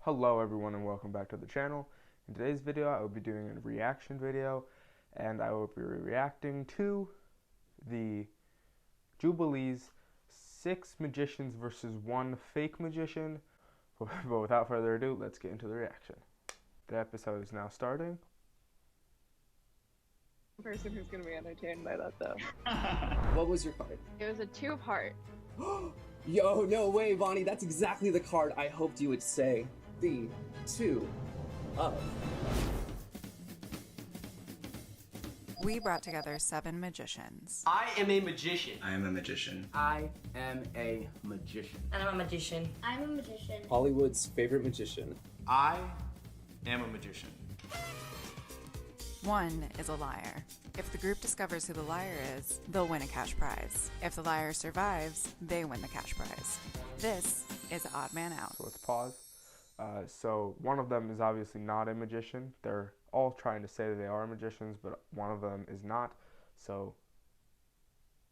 Hello everyone and welcome back to the channel. In today's video I will be doing a reaction video and I will be reacting to the Jubilee's 6 magicians versus 1 fake magician. But without further ado, let's get into the reaction. The episode is now starting. Person who's gonna be entertained by that though. What was your card? It was a 2-part. Yo, no way, Bonnie. That's exactly the card I hoped you would say. The 2 of. We brought together 7 magicians. I am a magician. I am a magician. I am a magician. And I'm a magician. I'm a magician. Hollywood's favorite magician. I am a magician. 1 is a liar. If the group discovers who the liar is, they'll win a cash prize. If the liar survives, they win the cash prize. This is Odd Man Out. So let's pause. So one of them is obviously not a magician. They're all trying to say that they are magicians, but one of them is not. So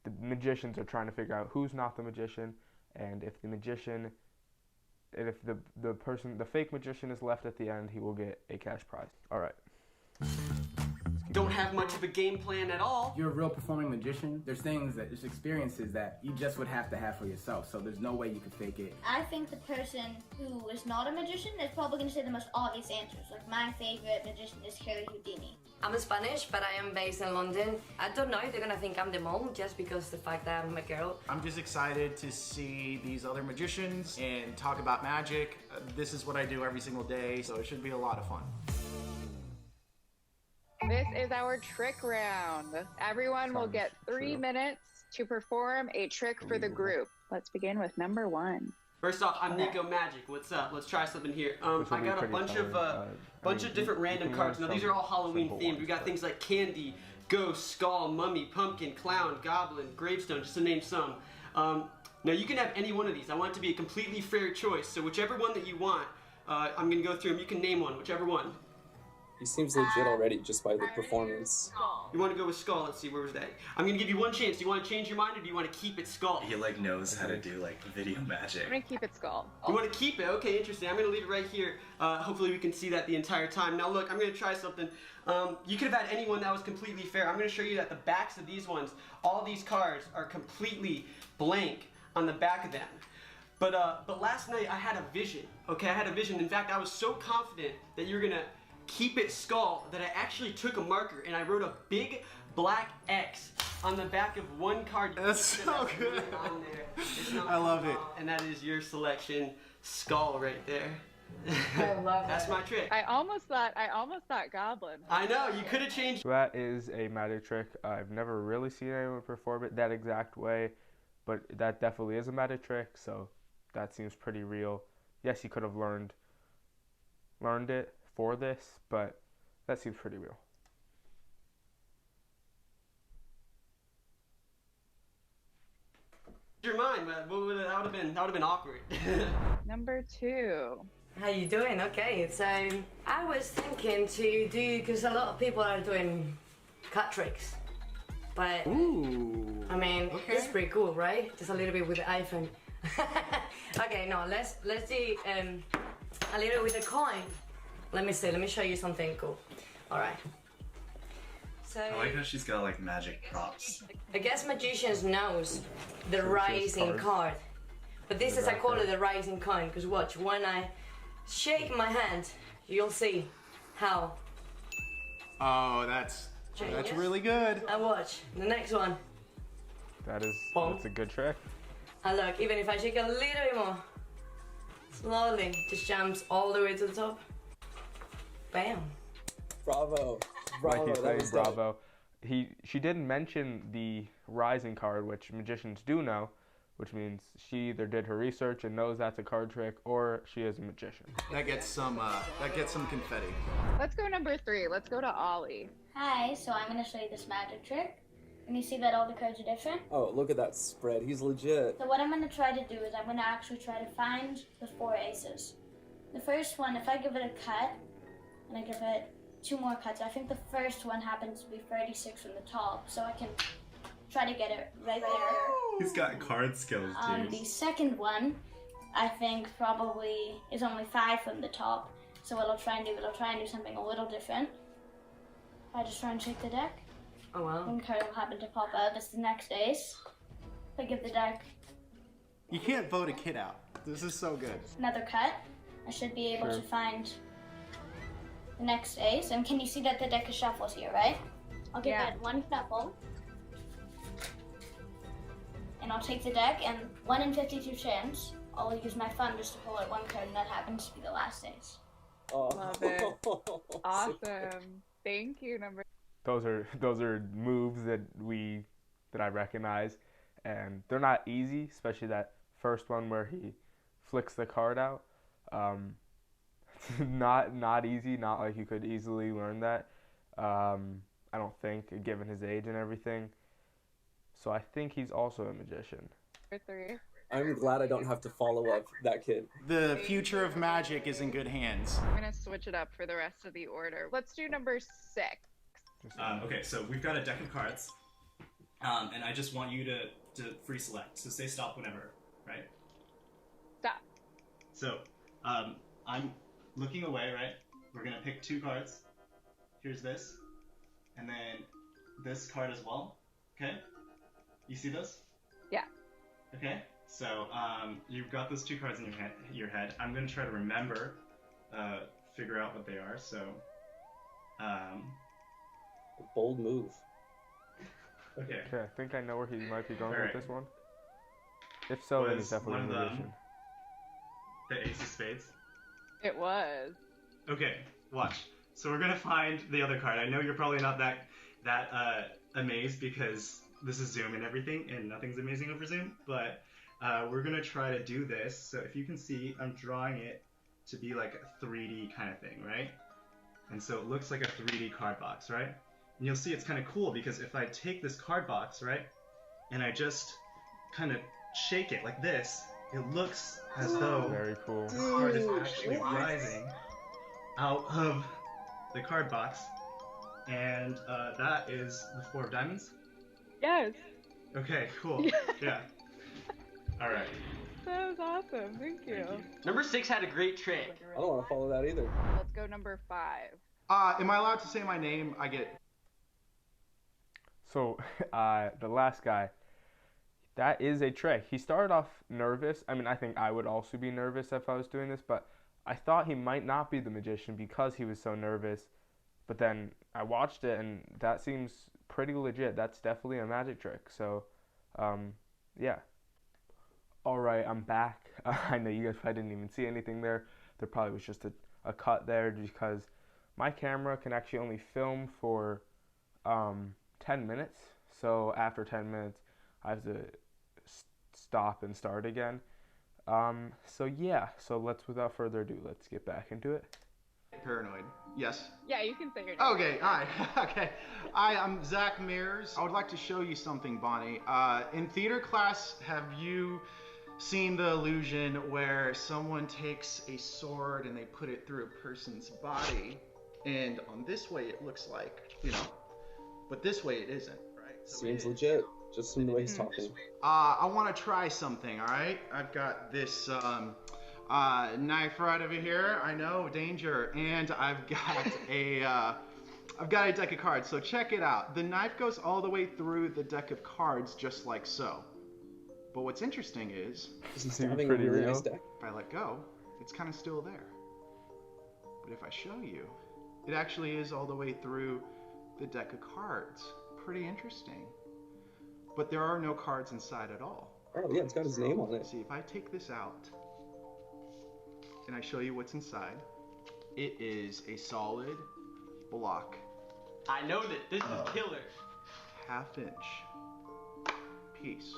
the magicians are trying to figure out who's not the magician, and if the magician, and if the fake magician is left at the end, he will get a cash prize. All right. Don't have much of a game plan at all. You're a real performing magician. There's experiences that you just would have to have for yourself, so there's no way you could fake it. I think the person who is not a magician is probably going to say the most obvious answers. Like, my favorite magician is Harry Houdini. I'm Spanish, but I am based in London. I don't know if they're gonna think I'm the mom just because the fact that I'm a girl. I'm just excited to see these other magicians and talk about magic. This is what I do every single day, so it should be a lot of fun. This is our trick round. Everyone will get 3 minutes to perform a trick for the group. Let's begin with number 1. First off, I'm Jadeena Magic. What's up? Let's try something here. I got a bunch of different random cards. Now these are all Halloween themed. We got things like candy, ghost, skull, mummy, pumpkin, clown, goblin, gravestone, just to name some. Now you can have any one of these. I want it to be a completely fair choice. So whichever one that you want, I'm gonna go through them. You can name one, whichever one. He seems legit already just by the performance. You want to go with skull? Let's see, where was that? I'm gonna give you one chance. Do you want to change your mind or do you want to keep it skull? He like knows how to do like video magic. I'm gonna keep it skull. You want to keep it? Okay, interesting. I'm gonna leave it right here. Hopefully we can see that the entire time. Now look, I'm gonna try something. You could have had anyone that was completely fair. I'm gonna show you that the backs of these ones, all these cards are completely blank on the back of them. But last night I had a vision. Okay, I had a vision. In fact, I was so confident that you're gonna keep it skull that I actually took a marker and I wrote a big black X on the back of one card. That's so good. On there. I love it. And that is your selection, skull right there. I love That's my trick. I almost thought goblin. I know, you could have changed. That is a magic trick. I've never really seen anyone perform it that exact way, but that definitely is a magic trick, so that seems pretty real. Yes, he could have learned it for this, but that seems pretty real. Your mind, that would have been awkward. Number 2. How you doing? Okay, so I was thinking to do, because a lot of people are doing cut tricks, but Ooh. I mean, it's pretty cool, right? Just a little bit with the iPhone. Okay, no, let's do a little with the coin. Let me see, let me show you something cool. Alright. So I like how she's got like magic props. I guess magicians knows the rising card. But this is, I call it the rising coin, because watch, when I shake my hand, you'll see how. Oh, that's really good. And watch, the next one. That's a good trick. And look, even if I shake a little bit more, slowly, just jumps all the way to the top. Bam. Bravo. Bravo. Like That he's was saying, dope. bravo. She didn't mention the rising card, which magicians do know, which means she either did her research and knows that's a card trick, or she is a magician. That gets some confetti. Let's go number 3. Let's go to Ollie. Hi, so I'm going to show you this magic trick. And you see that all the cards are different? Oh, look at that spread. He's legit. So what I'm going to try to do is I'm going to actually try to find the 4 aces. The first one, if I give it a cut, and I give it 2 more cuts, I think the first one happens to be 36 from the top, so I can try to get it right there. He's got card skills, dude. The second one, I think probably is only 5 from the top. So what I'll try and do something a little different. I just try and shake the deck. Oh wow. One card will happen to pop out. That's the next ace. If I give the deck You can't vote a kid out. This is so good. another cut, I should be able to find the next ace. And can you see that the deck is shuffled here, right? I'll give it one shuffle. And I'll take the deck, and 1 in 52 chance, I'll use my thumb just to pull out one card, and that happens to be the last ace. Oh. Love it. Awesome. Thank you, number. Those are moves that I recognize, and they're not easy, especially that first one where he flicks the card out. Not easy. Not like you could easily learn that. I don't think, given his age and everything. So I think he's also a magician. Number 3. I'm glad I don't have to follow up that kid. The future of magic is in good hands. I'm gonna switch it up for the rest of the order. Let's do number 6. Okay, so we've got a deck of cards, and I just want you to free select. So say stop whenever, right? Stop. So I'm looking away, right? We're gonna pick 2 cards. Here's this, and then this card as well. Okay? You see those? Yeah. Okay. So you've got those 2 cards in your head. I'm gonna try to remember, figure out what they are. So. A bold move. Okay. Okay, I think I know where he might be going Alright. with this one. If so, then he's Was definitely a one of them magician. the Ace of Spades? It was. Okay, watch. So we're gonna find the other card. I know you're probably not that amazed because this is Zoom and everything, and nothing's amazing over Zoom. But we're gonna try to do this. So if you can see, I'm drawing it to be like a 3D kind of thing, right? And so it looks like a 3D card box, right? And you'll see it's kind of cool because if I take this card box, right, and I just kind of shake it like this, it looks as though Very cool. the card is actually rising out of the card box, and that is the 4 of diamonds. Yes. Okay, cool. Yeah. All right. That was awesome. Thank you. Number 6 had a great trick. I don't want to follow that either. Let's go number 5. Am I allowed to say my name? I get. So, the last guy, that is a trick. He started off nervous. I mean, I think I would also be nervous if I was doing this, but I thought he might not be the magician because he was so nervous. But then I watched it, and that seems pretty legit. That's definitely a magic trick. So, yeah. All right, I'm back. I know you guys probably didn't even see anything there. There probably was just a cut there because my camera can actually only film for 10 minutes. So after 10 minutes, I have to stop and start again. So yeah, so without further ado, let's get back into it. Paranoid. Yes. Yeah, you can say your name. Okay, hi. Okay. Hi, I'm Zach Mears. I would like to show you something, Bonnie. In theater class, have you seen the illusion where someone takes a sword and they put it through a person's body? And on this way it looks like, but this way it isn't, right? So Seems legit, just from the way he's talking. I want to try something, all right? I've got this knife right over here. I know, danger. And I've got a deck of cards. So check it out. The knife goes all the way through the deck of cards, just like so. But what's interesting is, He's Seems having a pretty really real. nice deck. if I let go, it's kind of still there. But if I show you, it actually is all the way through the deck of cards. Pretty interesting. But there are no cards inside at all. Oh yeah, it's got his name on it. See, if I take this out and I show you what's inside, it is a solid block, I know that this is killer. half-inch piece.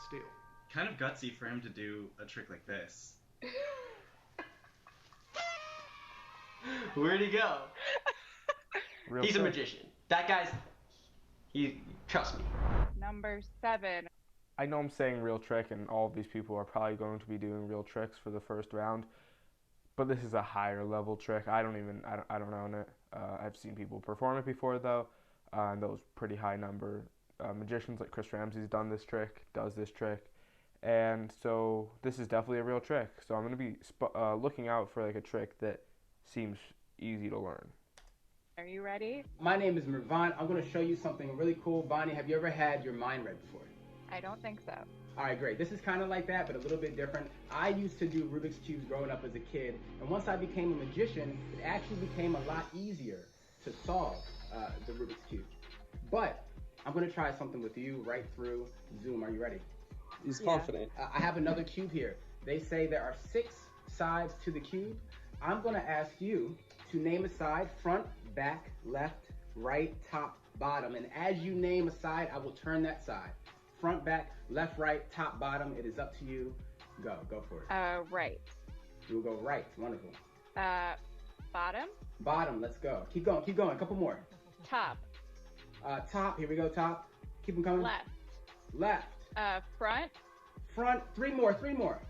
Steel. Kind of gutsy for him to do a trick like this. Where'd he go? Real He's a trick. magician. That guy's. Trust me. Number 7. I know I'm saying real trick, and all of these people are probably going to be doing real tricks for the first round. But this is a higher level trick. I don't know it. I've seen people perform it before though. and those pretty high number. Magicians like Chris Ramsay's does this trick, and so this is definitely a real trick. So I'm going to be looking out for like a trick that seems easy to learn. Are you ready? My name is Mervan. I'm going to show you something really cool. Bonnie, have you ever had your mind read before? I don't think so. All right, great. This is kind of like that, but a little bit different. I used to do Rubik's Cubes growing up as a kid, and once I became a magician, it actually became a lot easier to solve the Rubik's Cube. But I'm going to try something with you right through Zoom. Are you ready? He's confident. I have another cube here. They say there are 6 sides to the cube. I'm going to ask you to name a side: front, back, left, right, top, bottom. And as you name a side, I will turn that side. Front, back, left, right, top, bottom. It is up to you. Go for it. Right. You will go right. Wonderful. Bottom. Bottom. Let's go. Keep going. A couple more. Top. Top. Here we go. Top. Keep them coming. Left. Left. Front. 3 more.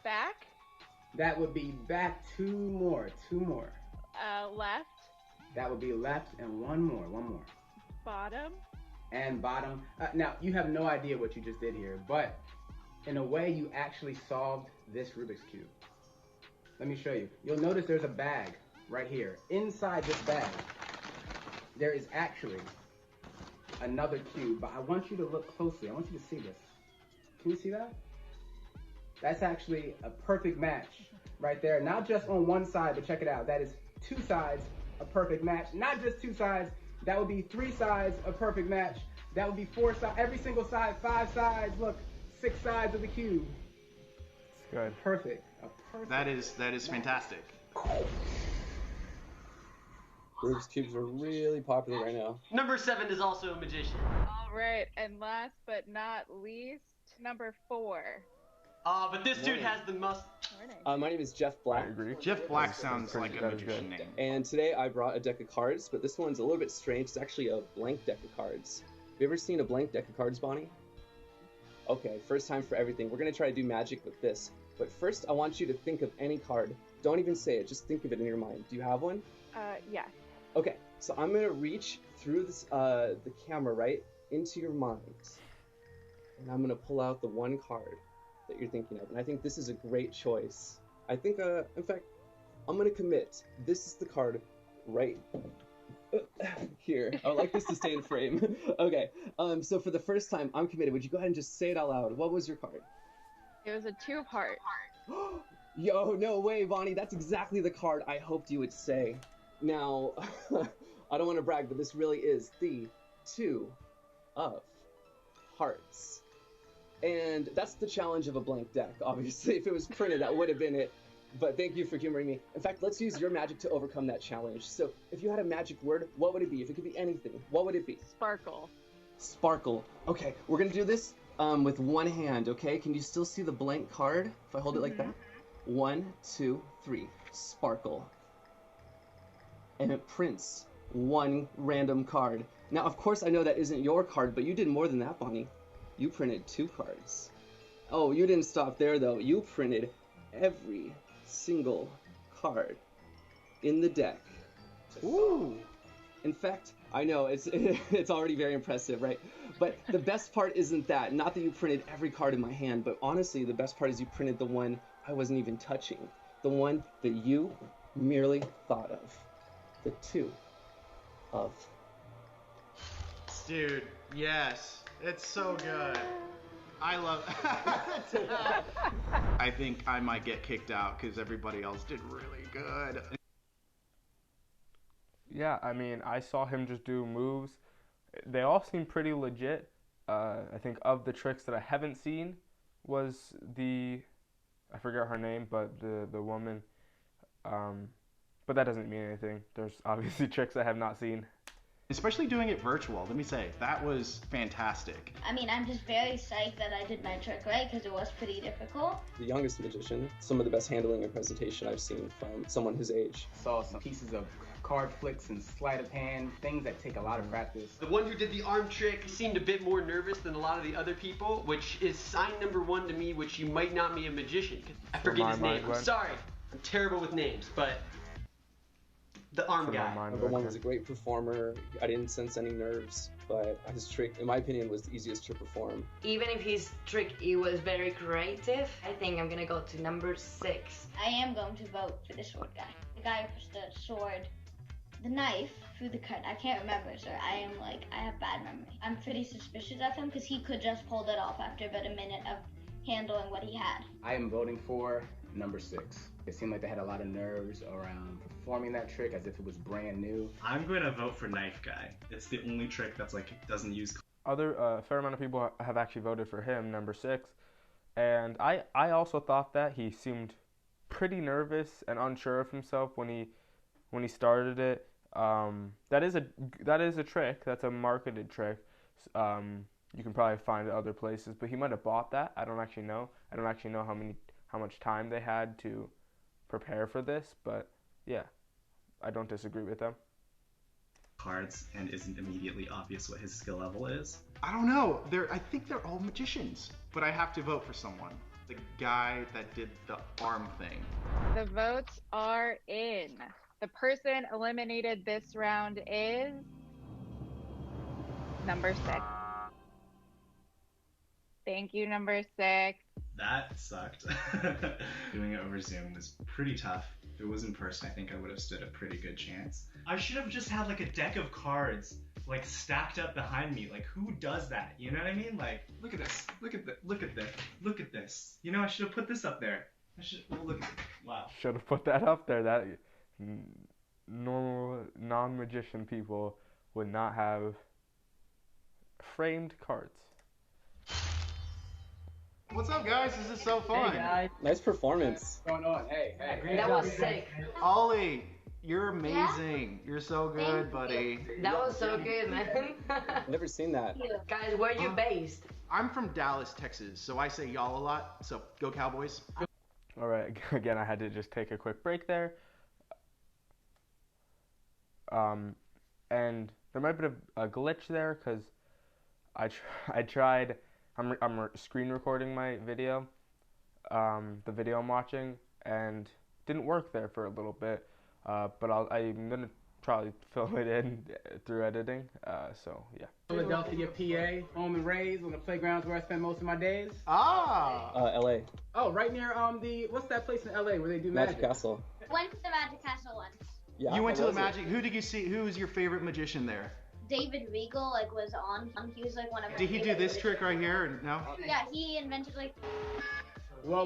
Back. That would be back. 2 more. Left. That would be left, and one more. Bottom. And bottom. Now, you have no idea what you just did here, but in a way, you actually solved this Rubik's Cube. Let me show you. You'll notice there's a bag right here. Inside this bag, there is actually another cube, but I want you to look closely. I want you to see this. Can you see that? That's actually a perfect match right there. Not just on one side, but check it out. That is 2 sides, a perfect match. Not just 2 sides. That would be 3 sides, a perfect match. That would be 4 sides, every single side, 5 sides. Look, 6 sides of the cube. It's good. Perfect. That is fantastic. Rubik's Cubes are really popular right now. Number 7 is also a magician. All right, and last but not least, number 4. But this dude has the most. My name is Jeff Black. I agree. Jeff Black sounds like a magician name. And today I brought a deck of cards, but this one's a little bit strange. It's actually a blank deck of cards. Have you ever seen a blank deck of cards, Bonnie? Okay, first time for everything. We're going to try to do magic with this. But first, I want you to think of any card. Don't even say it. Just think of it in your mind. Do you have one? Yes. Okay, so I'm going to reach through this, the camera, right, into your mind. And I'm going to pull out the one card that you're thinking of. And I think this is a great choice. I think, in fact, I'm going to commit. This is the card right here. I would like this to stay in frame. Okay, so for the first time, I'm committed. Would you go ahead and just say it out loud? What was your card? It was a 2-part. Yo, no way, Bonnie. That's exactly the card I hoped you would say. Now, I don't want to brag, but this really is the 2 of hearts. And that's the challenge of a blank deck, obviously. If it was printed, that would have been it. But thank you for humoring me. In fact, let's use your magic to overcome that challenge. So if you had a magic word, what would it be? If it could be anything, what would it be? Sparkle. Sparkle. Okay, we're going to do this with one hand, okay? Can you still see the blank card if I hold it like that? 1, 2, 3. Sparkle. And it prints one random card. Now, of course, I know that isn't your card, but you did more than that, Bonnie. You printed 2 cards. Oh, you didn't stop there, though. You printed every single card in the deck. Woo! In fact, I know, it's already very impressive, right? But the best part isn't that. Not that you printed every card in my hand, but honestly, the best part is you printed the one I wasn't even touching. The one that you merely thought of. The 2 of. Dude, yes. It's so good. I love it. I think I might get kicked out because everybody else did really good. Yeah, I mean, I saw him just do moves. They all seem pretty legit. I think of the tricks that I haven't seen was I forget her name, but the woman. But that doesn't mean anything. There's obviously tricks I have not seen. Especially doing it virtual, let me say, that was fantastic. I mean, I'm just very psyched that I did my trick right, because it was pretty difficult. The youngest magician, some of the best handling and presentation I've seen from someone his age. Saw some pieces of card flicks and sleight of hand, things that take a lot of practice. The one who did the arm trick seemed a bit more nervous than a lot of the other people, which is sign number 1 to me, which you might not be a magician. I forget his name. I'm sorry. I'm terrible with names, but The arm from guy. my mind. Number one was a great performer. I didn't sense any nerves, but his trick, in my opinion, was the easiest to perform. Even if his trick it was very creative, I think I'm gonna go to number 6. I am going to vote for the sword guy. The guy who pushed the sword, the knife through the curtain. I can't remember, sir. I have bad memory. I'm pretty suspicious of him because he could just pulled it off after about a minute of handling what he had. I am voting for number 6. It seemed like they had a lot of nerves around performing that trick as if it was brand new. I'm going to vote for knife guy. It's the only trick that's like doesn't use. A fair amount of people have actually voted for him, number 6, and I also thought that he seemed pretty nervous and unsure of himself when he started it. That is a trick. That's a marketed trick. You can probably find it other places, but he might have bought that. I don't actually know. I don't actually know how much time they had to prepare for this, but yeah, I don't disagree with them. Cards and isn't immediately obvious what his skill level is. I don't know. I think they're all magicians, but I have to vote for someone. The guy that did the arm thing. The votes are in. The person eliminated this round is number 6. Thank you, number 6. That sucked. Doing it over Zoom was pretty tough. If it was in person, I think I would have stood a pretty good chance. I should have just had like a deck of cards like stacked up behind me. Like, who does that? You know what I mean? Like, look at this. Look at this. Look at this. Look at this. You know, I should have put this up there. Look at this. Wow. Should have put that up there. That normal non-magician people would not have framed cards. What's up, guys? This is so fun. Hey, guys. Nice performance. What's going on? Hey. That was sick. Ollie, you're amazing. You're so good, buddy. That was so good, man. Never seen that. Guys, where are you based? I'm from Dallas, Texas, so I say y'all a lot. So go Cowboys. All right, again, I had to just take a quick break there. And there might be a glitch there because I tried. I'm screen recording my video, the video I'm watching, and didn't work there for a little bit. But I'm gonna probably fill it in through editing. So yeah. Philadelphia, PA, home and raised on the playgrounds where I spend most of my days. L.A. Oh, right near what's that place in LA where they do Magic Castle. Went to the Magic Castle once. Yeah, You went to the was it? Magic. Who did you see? Who was your favorite magician there? David Regal was on. He was one of. Did he do this trick right here? Or no. Yeah, he invented Whoa.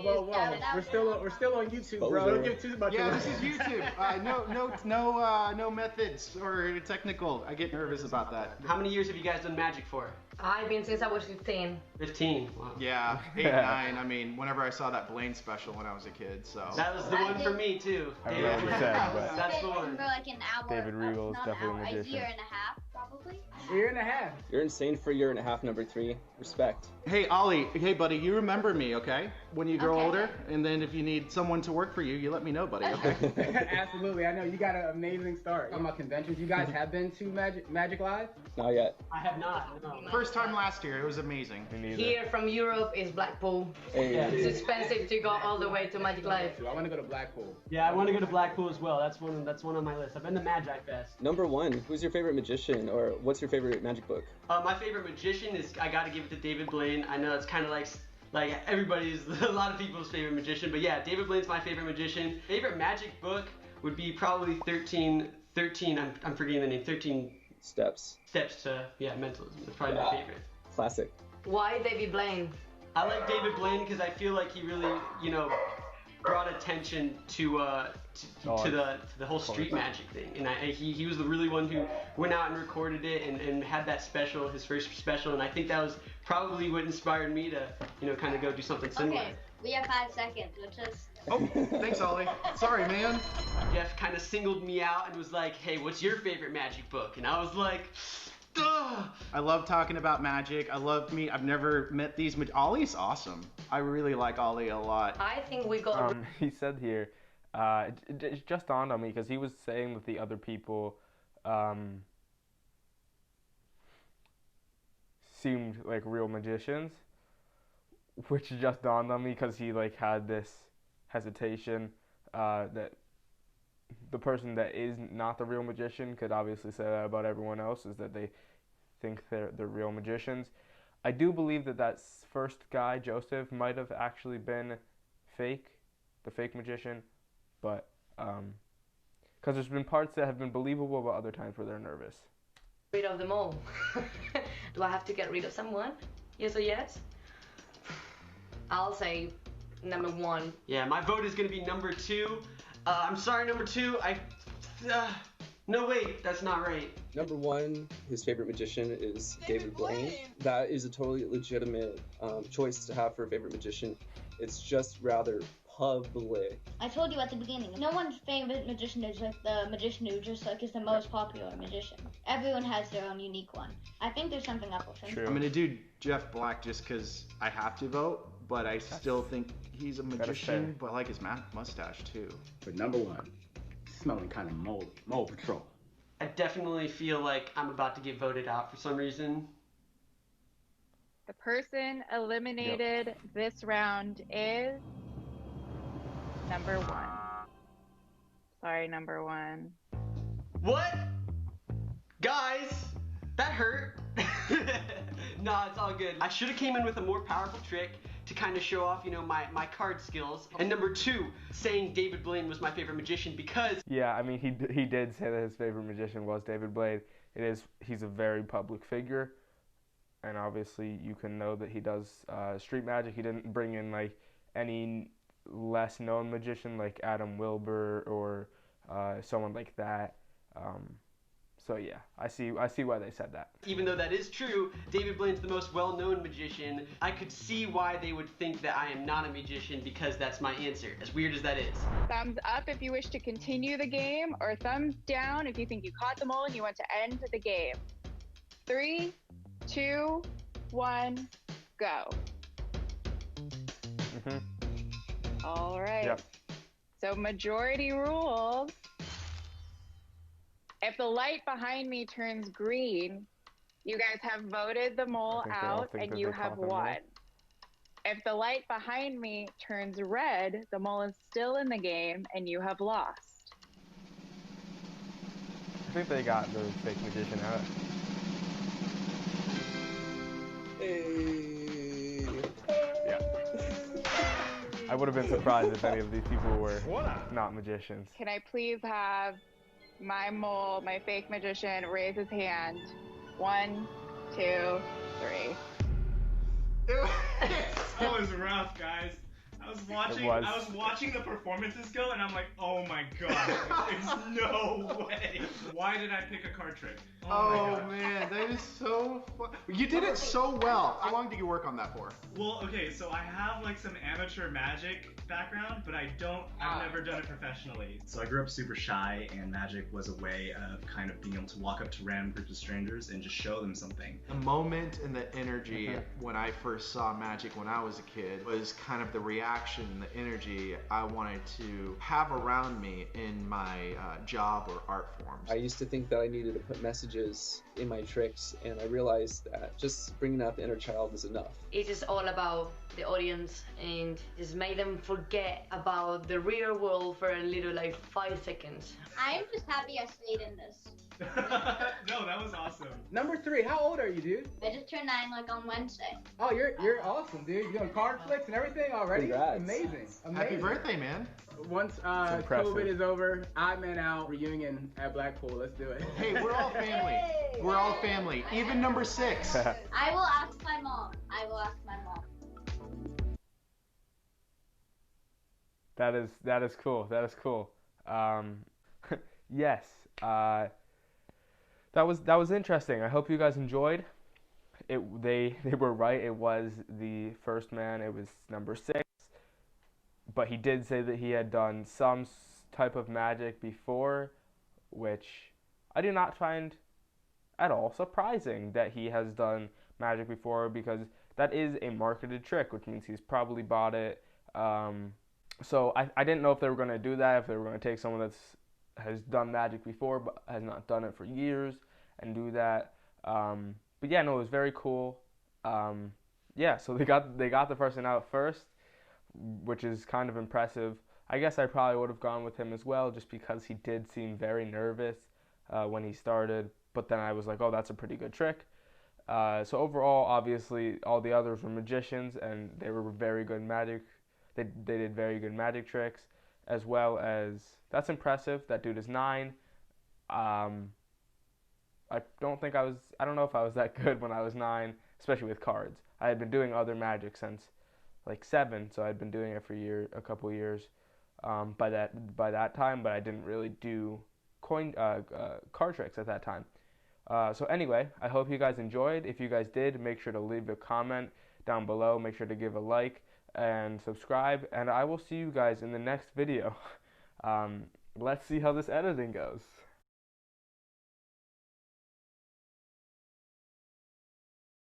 We're still on YouTube, bro. Poser. Don't give too much Yeah, away. this is YouTube. No methods or technical. I get nervous about that. How many years have you guys done magic for? I've been since I was 15. 15. Wow. Yeah, 8, 9. I mean, whenever I saw that Blaine special when I was a kid, so. That was the one for me too. I don't know what you said, but That's the one. For an hour. David Regal is not definitely an a hour, magician. A year and a half, probably. Year and a half. You're insane for a year and a half, number 3. Respect. Hey, Ollie. Hey, buddy. You remember me, okay? When you grow Okay. older, and then if you need someone to work for you, you let me know, buddy. Okay. Absolutely. I know you got an amazing start. Talking about conventions, you guys have been to Magic Live? Not yet. I have not. No. First time last year. It was amazing. me neither. Here from Europe is Blackpool. Hey. It's expensive to go all the way to Magic Live. I want to go to Blackpool. Yeah, I want to go to Blackpool as well. That's one on my list. I've been to Magi Fest. Number 1. Who's your favorite magician, or what's your favorite magic book? My favorite magician is, I gotta give it to David Blaine. I know it's kind of like everybody's, a lot of people's favorite magician, but yeah, David Blaine's my favorite magician. Favorite magic book would be probably 13, I'm forgetting the name, 13 Steps. Steps to, mentalism. That's probably my favorite. Classic. Why David Blaine? I like David Blaine because I feel like he really, brought attention to the whole street magic thing, and he was the really one who went out and recorded it and had that special, his first special, and I think that was probably what inspired me to kind of go do something similar. Okay, we have 5 seconds, which is. Oh, thanks, Ollie. Sorry, man. Jeff kind of singled me out and was like, "Hey, what's your favorite magic book?" And I was like, "Ugh." I love talking about magic. I've never met these. Ollie's awesome. I really like Ollie a lot. I think we got. He said here, it just dawned on me because he was saying that the other people seemed like real magicians, which just dawned on me because he had this hesitation that the person that is not the real magician could obviously say that about everyone else, is that they think they're the real magicians. I do believe that first guy, Joseph, might have actually been fake, the fake magician, but because there's been parts that have been believable, but other times where they're nervous. Rid of them all. Do I have to get rid of someone? Yes or yes? I'll say number 1. Yeah, my vote is gonna be number 2. I'm sorry, number 2. No, wait, that's not right. Number 1, his favorite magician is David Blaine. That is a totally legitimate choice to have for a favorite magician. It's just rather public. I told you at the beginning, no one's favorite magician is like the magician who just like is the most popular magician. Everyone has their own unique one. I think there's something up with him. True. I'm gonna do Jeff Black just because I have to vote, but I still think he's a magician, but I like his mustache too. But number 1, smelling kind of moldy. Mold Patrol. I definitely feel like I'm about to get voted out for some reason. The person eliminated this round is number 1. Sorry, number 1. What? Guys, that hurt. Nah, it's all good. I should have came in with a more powerful trick to kind of show off, you know, my card skills. And number 2, saying David Blaine was my favorite magician because... Yeah, I mean, he did say that his favorite magician was David Blaine. He's a very public figure, and obviously you can know that he does street magic. He didn't bring in like any less known magician like Adam Wilbur or someone like that. So yeah, I see why they said that. Even though that is true, David Blaine's the most well-known magician. I could see why they would think that I am not a magician because that's my answer, as weird as that is. Thumbs up if you wish to continue the game, or thumbs down if you think you caught them all and you want to end the game. 3, 2, 1, go. All right. Yep. So majority rules. If the light behind me turns green, you guys have voted the mole out and you have won. If the light behind me turns red, the mole is still in the game and you have lost. I think they got the fake magician out. Hey. Yeah. I would have been surprised if any of these people were not magicians. Can I please have my mole, my fake magician, raise his hand? 1, 2, 3. That was rough, guys. I was watching the performances go, and I'm like, oh my god, there's no way. Why did I pick a card trick? Oh man, that is so fun. You did it so well. How long did you work on that for? Well, okay, so I have like some amateur magic background, but I've never done it professionally. So I grew up super shy, and magic was a way of kind of being able to walk up to random groups of strangers and just show them something. The moment and the energy when I first saw magic when I was a kid was kind of the reaction, the energy I wanted to have around me in my job or art forms. I used to think that I needed to put messages in my tricks, and I realized that just bringing out the inner child is enough. It is all about the audience and just make them forget about the real world for a little, like 5 seconds. I'm just happy I stayed in this. No, that was awesome. Number 3, how old are you, dude? I just turned 9 like on Wednesday. Oh, you're awesome, dude. You're doing card flicks and everything already? Congrats. Amazing. Happy birthday, man. Once impressive. COVID is over, I'm in out reunion at Blackpool. Let's do it. Hey, we're all family. Hey. We're all family. Even number 6. I will ask my mom. I will ask my mom. That is cool. That is cool. Yes. That was interesting. I hope you guys enjoyed. They were right. It was the first man. It was number 6. But he did say that he had done some type of magic before, which I do not find at all surprising that he has done magic before, because that is a marketed trick, which means he's probably bought it. So I didn't know if they were going to do that, if they were going to take someone that has done magic before but has not done it for years and do that. But yeah, no, it was very cool. Yeah, so they got the person out first, which is kind of impressive. I guess I probably would have gone with him as well, just because he did seem very nervous when he started. But then I was like, oh, that's a pretty good trick. So overall, obviously, all the others were magicians, and they were very good magic. They did very good magic tricks, as well as, that's impressive. That dude is 9. I don't know if I was that good when I was 9, especially with cards. I had been doing other magic since like 7, so I'd been doing it for a couple years by that time, but I didn't really do card tricks at that time. So anyway, I hope you guys enjoyed. If you guys did, make sure to leave a comment down below. Make sure to give a like and subscribe, and I will see you guys in the next video. Let's see how this editing goes.